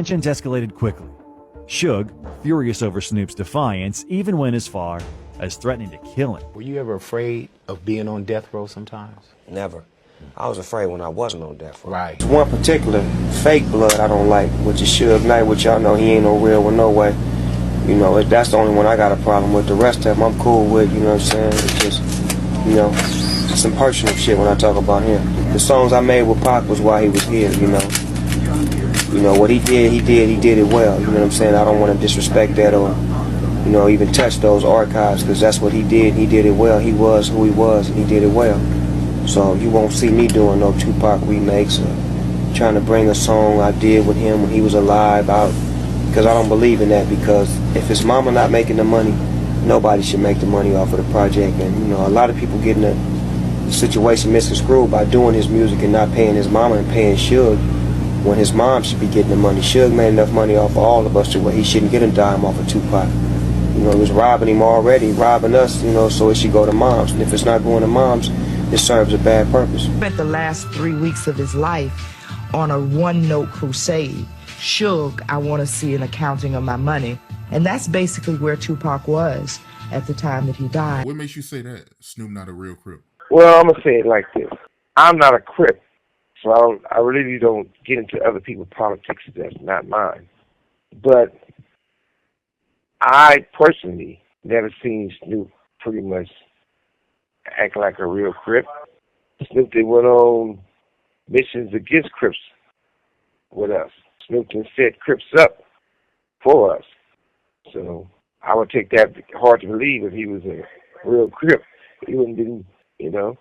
Tensions escalated quickly. Suge, furious over Snoop's defiance, even went as far as threatening to kill him. Were you ever afraid of being on death row sometimes? Never. I was afraid when I wasn't on death row. Right. One particular fake blood I don't like, which is Suge Knight, which y'all know he ain't no real one, no way. You know, that's the only one I got a problem with. The rest of them I'm cool with, you know what I'm saying? It's just, you know, some personal shit when I talk about him. The songs I made with Pac was while he was here, you know. You know, what he did it well, you know what I'm saying? I don't want to disrespect that or, you know, even touch those archives, because that's what he did it well. He was who he was, and he did it well. So you won't see me doing no Tupac remakes or trying to bring a song I did with him when he was alive out, because I don't believe in that, because if his mama not making the money, nobody should make the money off of the project. And, you know, a lot of people getting the situation misconstrued by doing his music and not paying his mama and paying Suge, when his mom should be getting the money. Suge made enough money off of all of us to where he shouldn't get a dime off of Tupac. You know, he was robbing him already, robbing us, you know, so it should go to moms. And if it's not going to moms, it serves a bad purpose. He spent the last 3 weeks of his life on a one-note crusade. Suge, I want to see an accounting of my money. And that's basically where Tupac was at the time that he died. What makes you say that Snoop not a real Crip? Well, I'm going to say it like this. I'm not a Crip, so I really don't get into other people's politics. That's not mine. But I personally never seen Snoop pretty much act like a real Crip. Snoop, they went on missions against Crips with us. Snoop done set Crips up for us. So I would take that hard to believe if he was a real Crip. He wouldn't been, you know,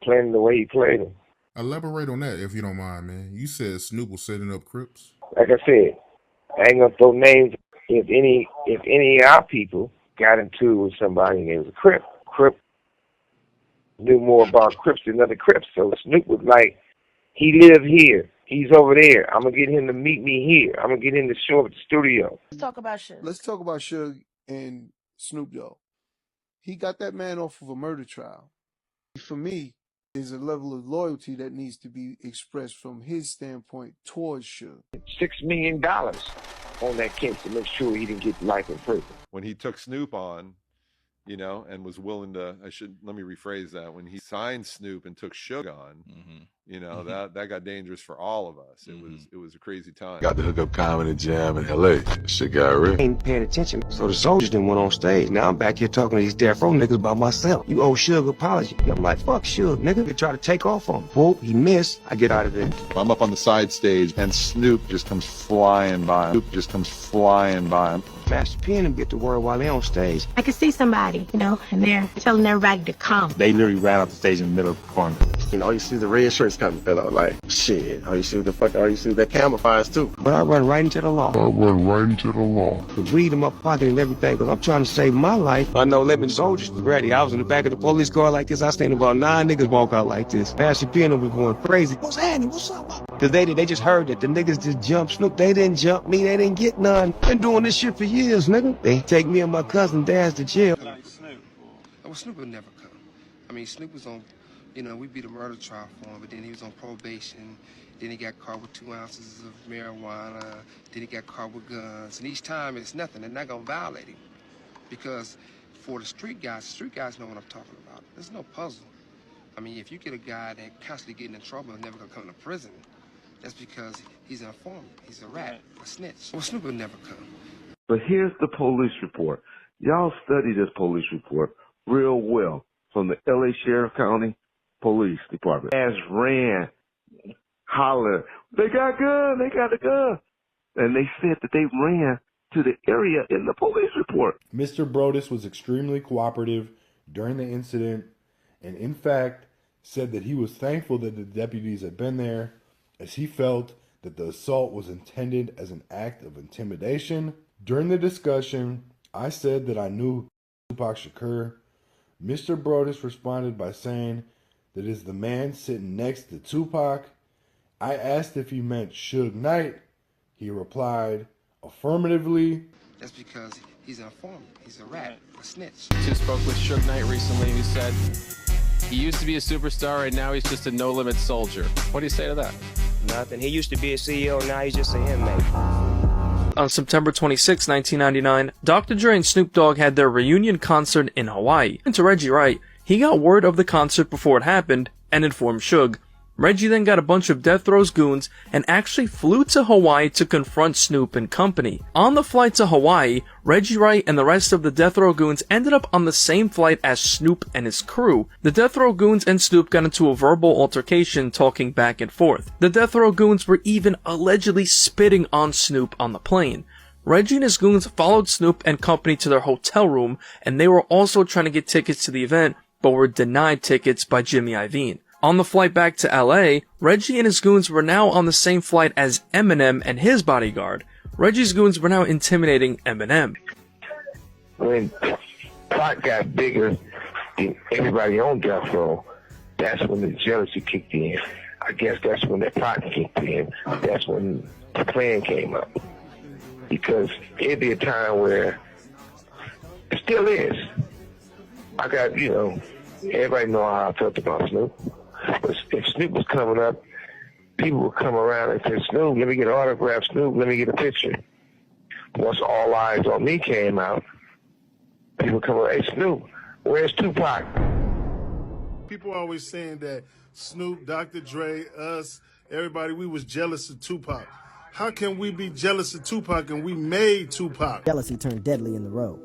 playing the way he played them. Elaborate on that if you don't mind, man. You said Snoop was setting up Crips. Like I said, I ain't gonna throw names. If any of our people got into it with somebody and it was a Crip knew more about Crips than other Crips. So Snoop was like, he lived here. He's over there. I'm going to get him to meet me here. I'm going to get him to show up at the studio. Let's talk about Suge. Let's talk about Suge and Snoop Dogg. He got that man off of a murder trial. For me, there's a level of loyalty that needs to be expressed from his standpoint towards Suge. $6 million on that case to make sure he didn't get life in prison. When he took Snoop on, you know, and was willing to, let me rephrase that. When he signed Snoop and took Suge on, you know, that got dangerous for all of us. It was a crazy time. Got the Hookup Comedy Jam in LA. Shit got real. Ain't paying attention, so the soldiers didn't went on stage. Now I'm back here talking to these death row niggas by myself. You owe Suge apology. I'm like, fuck Suge, nigga. They try to take off on him. Whoop, he missed. I get out of there. I'm up on the side stage and Snoop just comes flying by. Master P and them get the word while they on stage. I could see somebody, you know, and they're telling everybody to come. They literally ran off the stage in the middle of the performance. You know, you see the red shirts coming, fellow, like, shit. Oh, you see that camera fires too. But I run right into the law. Read them up pocket and everything, because I'm trying to save my life. I know living soldiers was ready. I was in the back of the police car like this. I seen about 9 niggas walk out like this. Master P and them was going crazy. What's happening? What's up? Because they just heard that the niggas just jumped Snoop. They didn't jump me. They didn't get none. Been doing this shit for years, nigga. They take me and my cousin Daz to jail. Like Snoop. Oh, Snoop would never come. I mean, Snoop was on, you know, we beat a murder trial for him, but then he was on probation. Then he got caught with 2 ounces of marijuana. Then he got caught with guns. And each time it's nothing. They're not going to violate him. Because for the street guys know what I'm talking about. There's no puzzle. I mean, if you get a guy that constantly getting in trouble and never going to come to prison, that's because he's an informant. He's a rat, a snitch. Well, Snoop would never come. But here's the police report. Y'all study this police report real well from the LA Sheriff County Police Department. As ran, hollered, they got a gun. And they said that they ran to the area in the police report. Mr. Brodus was extremely cooperative during the incident and in fact said that he was thankful that the deputies had been there, as he felt that the assault was intended as an act of intimidation. During the discussion, I said that I knew Tupac Shakur. Mr. Brodus responded by saying that is the man sitting next to Tupac. I asked if he meant Suge Knight. He replied affirmatively. That's because he's an informant. He's a rat, a snitch. Just spoke with Suge Knight recently who said he used to be a superstar and now he's just a no-limit soldier. What do you say to that? Nothing. He used to be a CEO, now he's just an inmate. On September 26, 1999, Dr. Dre and Snoop Dogg had their reunion concert in Hawaii. And to Reggie Wright, he got word of the concert before it happened and informed Suge. Reggie then got a bunch of Death Row's goons and actually flew to Hawaii to confront Snoop and company. On the flight to Hawaii, Reggie Wright and the rest of the Death Row goons ended up on the same flight as Snoop and his crew. The Death Row goons and Snoop got into a verbal altercation, talking back and forth. The Death Row goons were even allegedly spitting on Snoop on the plane. Reggie and his goons followed Snoop and company to their hotel room, and they were also trying to get tickets to the event, but were denied tickets by Jimmy Iovine. On the flight back to LA, Reggie and his goons were now on the same flight as Eminem and his bodyguard. Reggie's goons were now intimidating Eminem. When Pac got bigger than everybody on Death Row, that's when the jealousy kicked in. I guess that's when the Pac kicked in. That's when the plan came up. Because it'd be a time where, it still is. I got, everybody know how I felt about Snoop. But if Snoop was coming up, people would come around and say, Snoop, let me get an autograph. Snoop, let me get a picture. Once All Eyes on Me came out, people come around, hey, Snoop, where's Tupac? People always saying that Snoop, Dr. Dre, us, everybody, we was jealous of Tupac. How can we be jealous of Tupac and we made Tupac? Jealousy turned deadly in the row.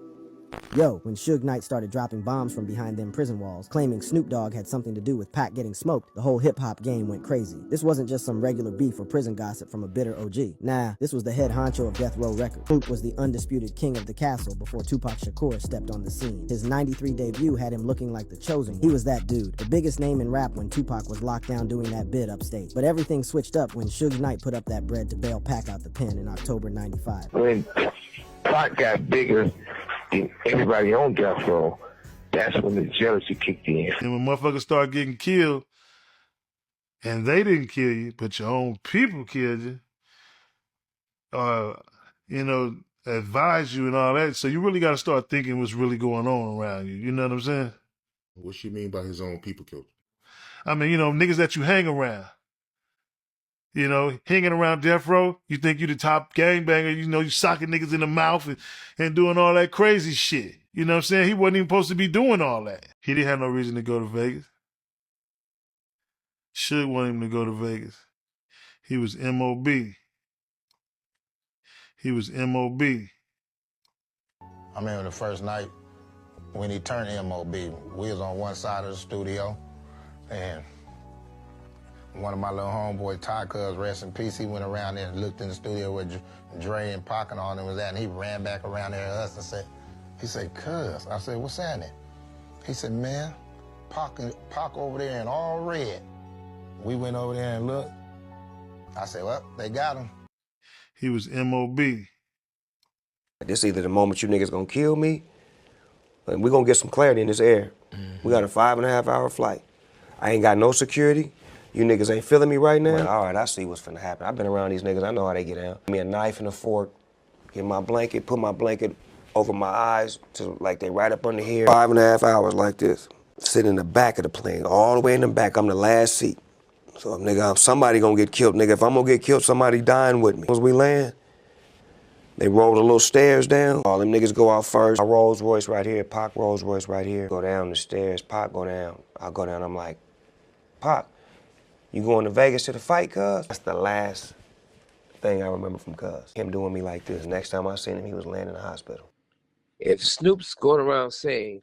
Yo, when Suge Knight started dropping bombs from behind them prison walls, claiming Snoop Dogg had something to do with Pac getting smoked, the whole hip-hop game went crazy. This wasn't just some regular beef or prison gossip from a bitter OG. Nah, this was the head honcho of Death Row Records. Snoop was the undisputed king of the castle before Tupac Shakur stepped on the scene. His 93 debut had him looking like the chosen one. He was that dude, the biggest name in rap when Tupac was locked down doing that bid upstate. But everything switched up when Suge Knight put up that bread to bail Pac out the pen in October 95. When Pac got bigger than everybody on Death Row, that's when the jealousy kicked in. And when motherfuckers start getting killed, and they didn't kill you, but your own people killed you, advise you and all that. So you really got to start thinking what's really going on around you. You know what I'm saying? What you mean by his own people killed? I mean, niggas that you hang around. Hanging around Death Row, you think you the top gangbanger, you socking niggas in the mouth and doing all that crazy shit. You know what I'm saying? He wasn't even supposed to be doing all that. He didn't have no reason to go to Vegas. Suge wanted him to go to Vegas. He was MOB. He was MOB. I remember the first night when he turned MOB, we was on one side of the studio, and one of my little homeboy, Ty Cuz, rest in peace, he went around there and looked in the studio where Dre and Pac and all them was at, and he ran back around there at us and he said, Cuz. I said, what's happening? He said, man, Pac over there in all red. We went over there and looked. I said, well, they got him. He was MOB. This either the moment you niggas gonna kill me, and we gonna get some clarity in this air. We got a 5.5 hour flight. I ain't got no security. You niggas ain't feeling me right now? All right, I see what's finna happen. I've been around these niggas. I know how they get down. Give me a knife and a fork. Get my blanket, put my blanket over my eyes to like they right up under here. 5.5 hours like this. Sit in the back of the plane, all the way in the back. I'm the last seat. So nigga, somebody gonna get killed. Nigga, if I'm gonna get killed, somebody dying with me. As we land, they roll the little stairs down. All them niggas go out first. My Rolls Royce right here, Pac Rolls Royce right here. Go down the stairs, Pac go down. I'll go down, I'm like, Pac, you going to Vegas to the fight, cuz? That's the last thing I remember from cuz. Him doing me like this. Next time I seen him, he was laying in the hospital. If Snoop's going around saying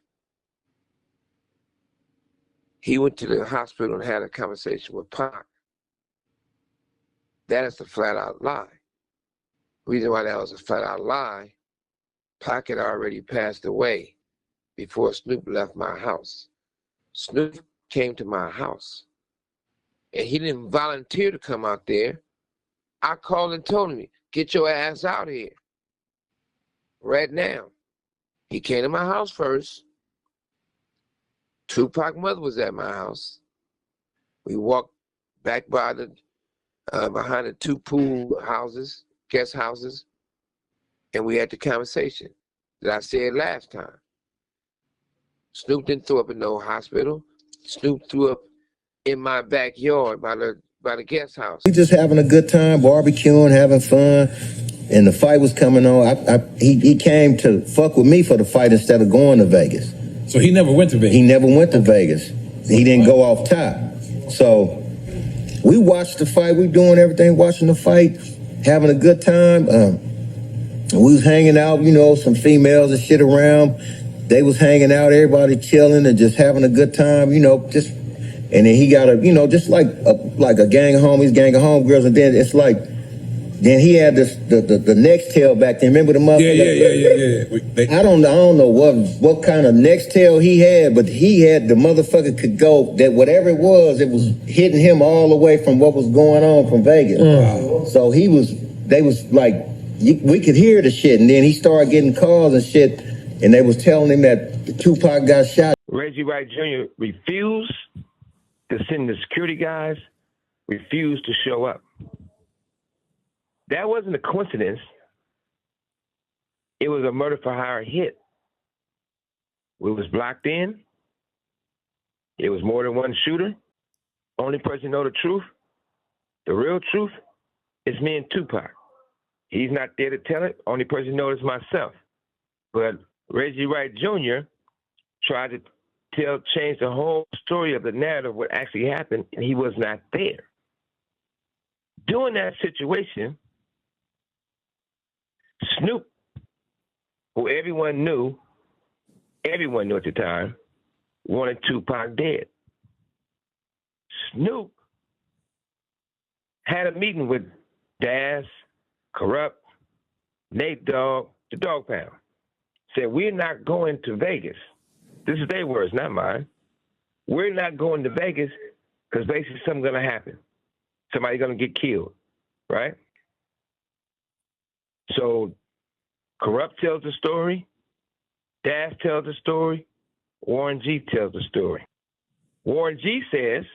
he went to the hospital and had a conversation with Pac, that is a flat-out lie. The reason why that was a flat-out lie, Pac had already passed away before Snoop left my house. Snoop came to my house, and he didn't volunteer to come out there. I called and told him, get your ass out here right now. He came to my house first. Tupac's mother was at my house. We walked back by the behind the two pool houses, guest houses, and we had the conversation that I said last time. Snoop didn't throw up in no hospital. Snoop threw up in my backyard by by the guest house. We just having a good time, barbecuing, having fun, and the fight was coming on. He came to fuck with me for the fight instead of going to Vegas. So he never went to Vegas? He never went to Vegas. He didn't go off top. So we watched the fight. We doing everything, watching the fight, having a good time. We was hanging out, you know, some females and shit around. They was hanging out, everybody chilling and just having a good time, you know, just. And then he got a, you know, just like a gang of homies, gang of homegirls, and then it's like, then he had this the next tail back then. Remember the motherfucker? Yeah. I don't know what kind of next tail he had, but he had the motherfucker could go that whatever it was hitting him all the way from what was going on from Vegas. So they was like, we could hear the shit, and then he started getting calls and shit, and they was telling him that Tupac got shot. Reggie Wright Jr. refused to send the security guys, refused to show up. That wasn't a coincidence. It was a murder for hire hit. We was blocked in. It was more than one shooter. Only person know the truth, the real truth, is me and Tupac. He's not there to tell it. Only person knows is myself. But Reggie Wright Jr. tried to change the whole story of the narrative of what actually happened, and he was not there. During that situation, Snoop, who everyone knew at the time, wanted Tupac dead. Snoop had a meeting with Daz, Corrupt, Nate Dogg, the Dog Pound. Said, we're not going to Vegas. This is their words, not mine. We're not going to Vegas because basically something's going to happen. Somebody's going to get killed, right? So Corrupt tells the story. Daz tells the story. Warren G tells the story. Warren G says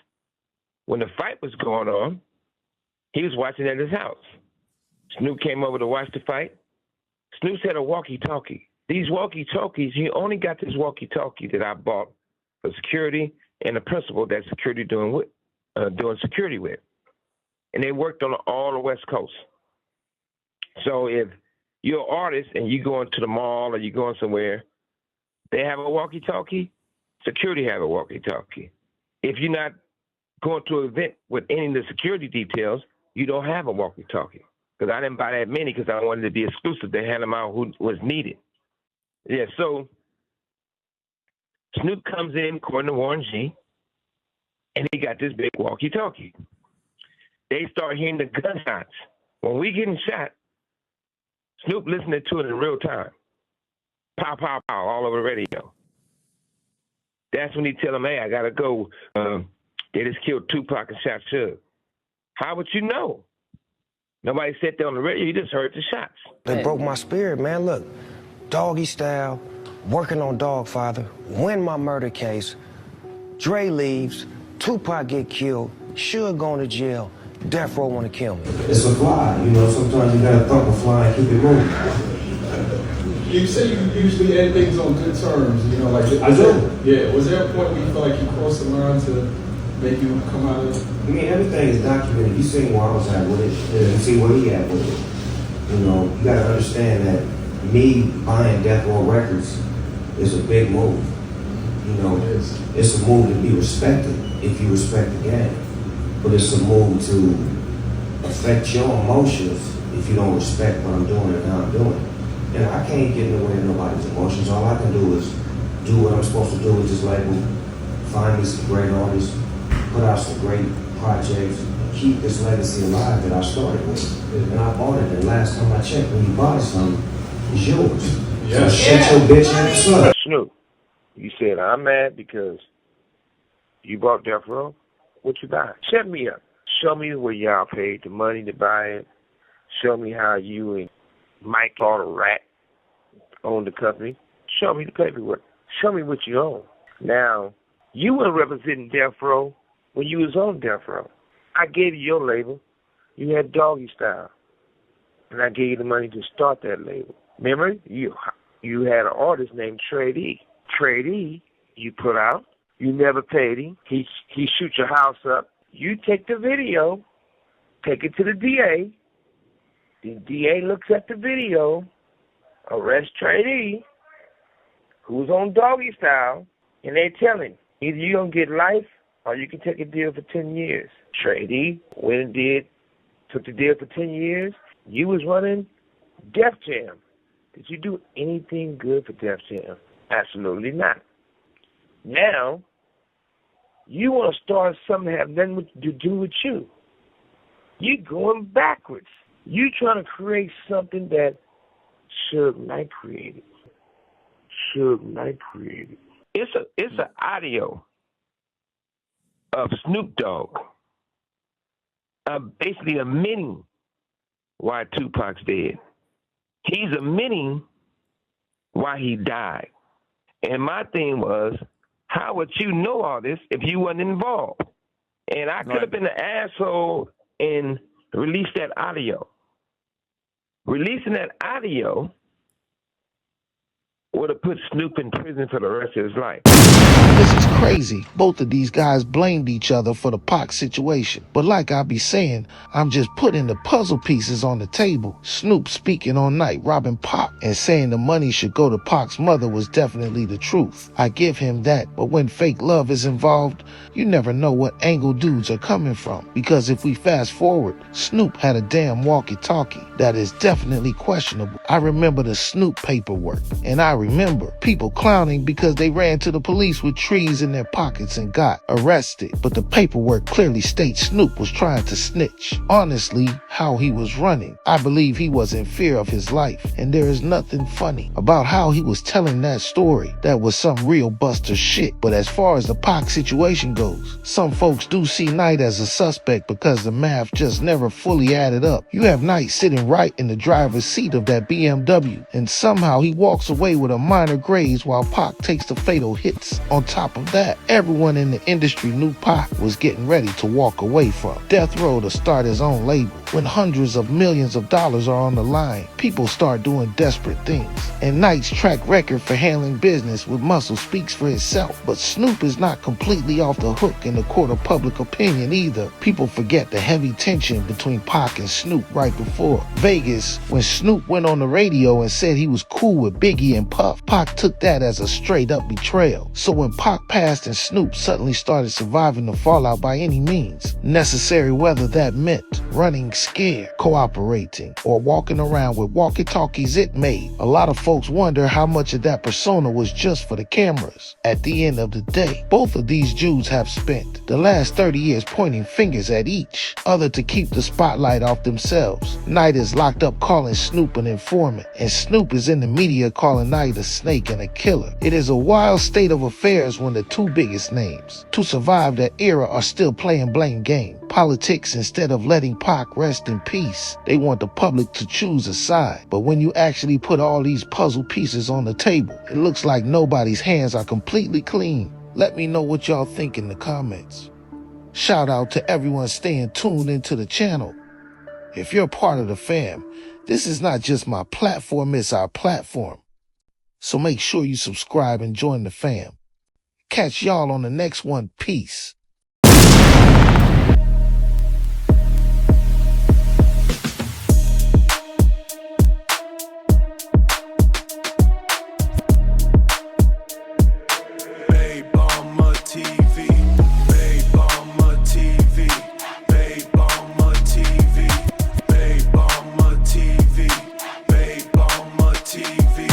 when the fight was going on, he was watching at his house. Snoop came over to watch the fight. Snoop had a walkie-talkie. These walkie-talkies, he only got this walkie-talkie that I bought for security and the principal that security doing security with. And they worked on all the West Coast. So if you're an artist and you're going to the mall or you're going somewhere, they have a walkie-talkie, security have a walkie-talkie. If you're not going to an event with any of the security details, you don't have a walkie-talkie. Because I didn't buy that many because I wanted to be exclusive. They had them out who was needed. Yeah, so Snoop comes in, according to Warren G, and he got this big walkie-talkie. They start hearing the gunshots. When we getting shot, Snoop listening to it in real time. Pow, pow, pow, all over the radio. That's when he tell him, hey, I got to go. They just killed Tupac and shot Suge. How would you know? Nobody sat there on the radio. You just heard the shots. They broke my spirit, man. Look, doggy style, working on Dogfather, win my murder case, Dre leaves, Tupac get killed, Suge going to jail, Death Row want to kill me. It's a fly, you know, sometimes you gotta thump a fly and keep it moving. You say you usually end things on good terms, you know, like... I do. Yeah, was there a point where you felt like you crossed the line to make you come out of it? I mean, everything is documented. You seen where I was at with it, you see where he at with it. You know, you gotta understand that me buying Death Row Records is a big move. You know, it's a move to be respected if you respect the game. But it's a move to affect your emotions if you don't respect what I'm doing and how I'm doing it. And I can't get in the way of nobody's emotions. All I can do is do what I'm supposed to do with this label, find me some great artists, put out some great projects, keep this legacy alive that I started with. And I bought it, and last time I checked, when you buy something, it's yours. Yeah. So shut your bitch ass up. Snoop, you said, I'm mad because you bought Death Row? What you buy? Shut me up. Show me where y'all paid the money to buy it. Show me how you and Mike bought a rat owned the company. Show me the paperwork. Show me what you own. Now, you were representing Death Row when you was on Death Row. I gave you your label. You had Doggy Style. And I gave you the money to start that label. Remember? You had an artist named Trade E. Trade E, you put out. You never paid him. He shoot your house up. You take the video, take it to the DA. The DA looks at the video, arrests Trainee, who's on doggy style, and they tell him, either you're going to get life or you can take a deal for 10 years. Trainee went and took the deal for 10 years. You was running Def Jam. Did you do anything good for Def Jam? Absolutely not. Now, you want to start something that has nothing to do with you. You're going backwards. You trying to create something that Suge Knight created. Suge Knight created. It's an audio of Snoop Dogg, basically admitting why Tupac's dead. He's admitting why he died. And my thing was, how would you know all this if you wasn't involved? And I could have been an asshole and released that audio. Releasing that audio would have put Snoop in prison for the rest of his life. This is crazy. Both of these guys blamed each other for the Pac situation. But like I be saying, I'm just putting the puzzle pieces on the table. Snoop speaking all night, robbing Pac, and saying the money should go to Pac's mother was definitely the truth. I give him that. But when fake love is involved, you never know what angle dudes are coming from. Because if we fast forward, Snoop had a damn walkie-talkie that is definitely questionable. I remember the Snoop paperwork, and I remember people clowning because they ran to the police with trees in their pockets and got arrested. But the paperwork clearly states Snoop was trying to snitch. Honestly, how he was running, I believe he was in fear of his life. And there is nothing funny about how he was telling that story. That was some real buster shit. But as far as the Pac situation goes, some folks do see Knight as a suspect because the math just never fully added up. You have Knight sitting right in the driver's seat of that BMW, and somehow he walks away with a minor graze while Pac takes the fatal hits. On top of that, everyone in the industry knew Pac was getting ready to walk away from Death Row to start his own label. When hundreds of millions of dollars are on the line, people start doing desperate things. And Knight's track record for handling business with muscle speaks for itself. But Snoop is not completely off the hook in the court of public opinion either. People forget the heavy tension between Pac and Snoop right before Vegas, when Snoop went on the radio and said he was cool with Biggie and Puff. Pac took that as a straight up betrayal. So when Pac passed and Snoop suddenly started surviving the fallout by any means necessary, whether that meant running scared, cooperating, or walking around with walkie-talkies, it made a lot of folks wonder how much of that persona was just for the cameras. At the end of the day, both of these Jews have spent the last 30 years pointing fingers at each other to keep the spotlight off themselves. Knight is locked up calling Snoop an informant, and Snoop is in the media calling Knight a snake and a killer. It is a wild state of affairs when the two biggest names to survive that era are still playing blame game. Politics instead of letting Pac rest in peace. They want the public to choose a side. But when you actually put all these puzzle pieces on the table, it looks like nobody's hands are completely clean. Let me know what y'all think in the comments. Shout out to everyone staying tuned into the channel. If you're part of the fam, this is not just my platform, it's our platform. So make sure you subscribe and join the fam. Catch y'all on the next one. Peace. TV.